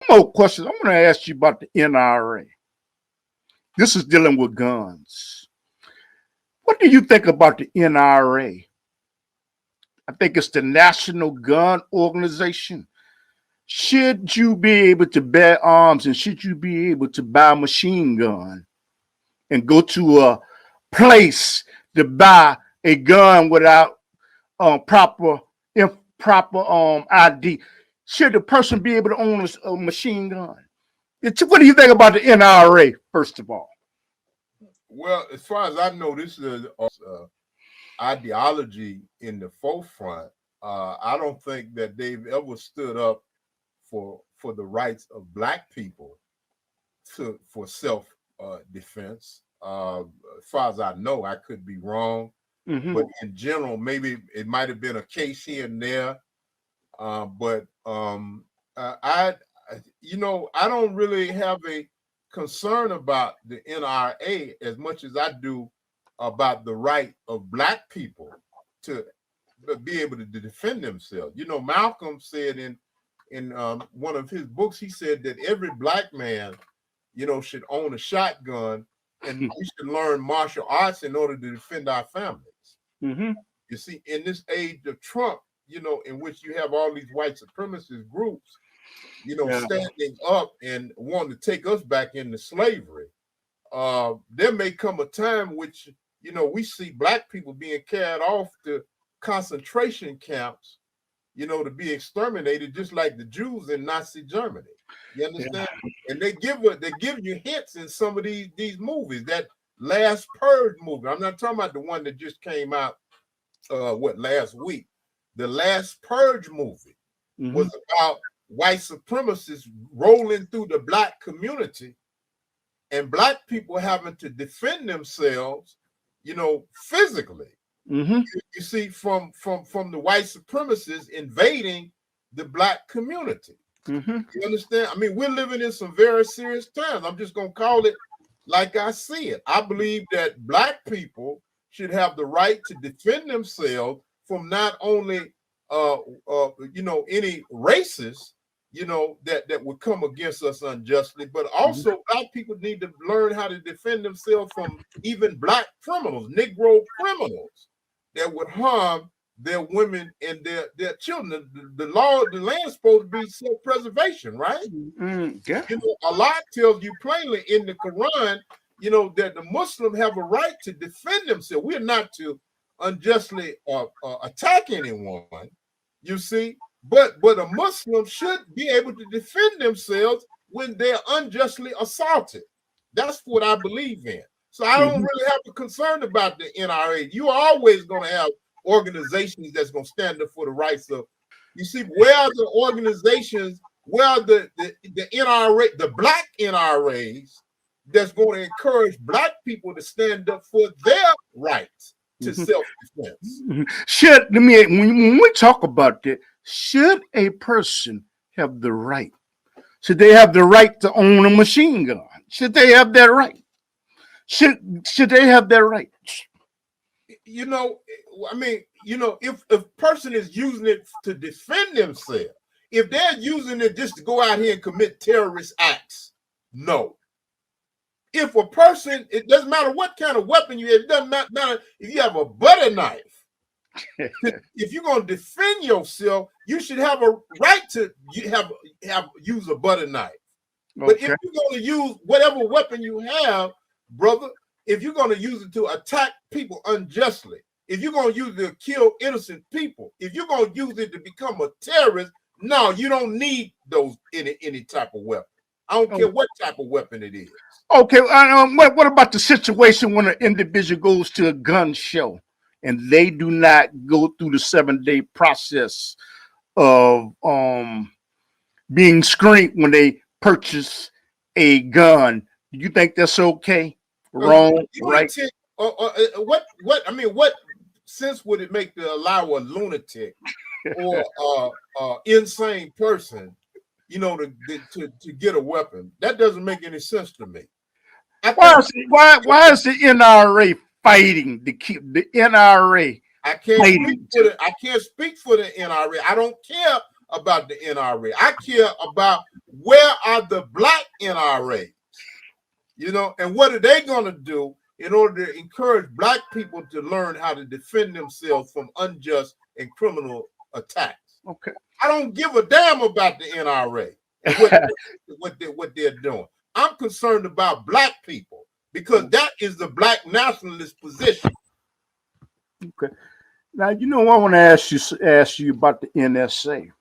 more questions. I'm going to ask you about the NRA. This is dealing with guns. What do you think about the NRA? I think it's the National Gun Organization. Should you be able to bear arms and should you be able to buy a machine gun and go to a place to buy a gun without proper ID? Should the person be able to own a machine gun? What do you think about the NRA, first of all? Well, as far as I know, this is ideology in the forefront. I don't think that they've ever stood up for the rights of Black people for self defense. As far as I know, I could be wrong, but in general, maybe it might have been a case here and there. But I don't really have a concern about the NRA as much as I do about the right of Black people to be able to defend themselves. You know, Malcolm said in one of his books, he said that every Black man, should own a shotgun, and we should learn martial arts in order to defend our families. You see, in this age of Trump, in which you have all these white supremacist groups, standing up and wanting to take us back into slavery. There may come a time which, we see Black people being carried off to concentration camps, to be exterminated, just like the Jews in Nazi Germany. You understand? And they give you hints in some of these movies. That last Purge movie. I'm not talking about the one that just came out last week. The last Purge movie was about white supremacists rolling through the Black community and Black people having to defend themselves, physically. You see, from the white supremacists invading the Black community. You understand? I mean, we're living in some very serious times. I'm just going to call it like I see it. I believe that Black people should have the right to defend themselves from not only any racists, that would come against us unjustly, but also Black people need to learn how to defend themselves from even Black criminals, Negro criminals that would harm their women and their children. The land is supposed to be self-preservation, right? Yeah. Allah tells you plainly in the Quran, that the Muslims have a right to defend themselves. We're not to unjustly attack anyone, you see, but a Muslim should be able to defend themselves when they're unjustly assaulted. That's what I believe in. So I don't really have a concern about the NRA. You're always going to have organizations that's going to stand up for the rights of, you see, where are the organizations, where are the NRA, the Black NRAs that's going to encourage Black people to stand up for their rights to self-defense? When we talk about that, should a person have the right? Should they have the right to own a machine gun? Should they have that right? Should they have that right? If a person is using it to defend themselves, if they're using it just to go out here and commit terrorist acts, no. If a person, it doesn't matter what kind of weapon you have, it doesn't matter if you have a butter knife. If you're going to defend yourself, you should have a right to use a butter knife. But if you're going to use whatever weapon you have, brother, if you're going to use it to attack people unjustly, if you're going to use it to kill innocent people, if you're going to use it to become a terrorist, no, you don't need those any type of weapon. I don't care what type of weapon it is. Okay, what about the situation when an individual goes to a gun show and they do not go through the 7-day process of being screened when they purchase a gun? Do you think that's okay? Wrong? Right? What sense would it make to allow a lunatic or insane person, to get a weapon? That doesn't make any sense to me. Why is the NRA fighting to keep the NRA? I can't speak for the NRA. I don't care about the NRA. I care about where are the black NRAs? You know, and what are they going to do in order to encourage black people to learn how to defend themselves from unjust and criminal attacks? Okay. I don't give a damn about the NRA and what they're doing. I'm concerned about black people because that is the black nationalist position. Okay. Now, you know, I want to ask you about the NSA.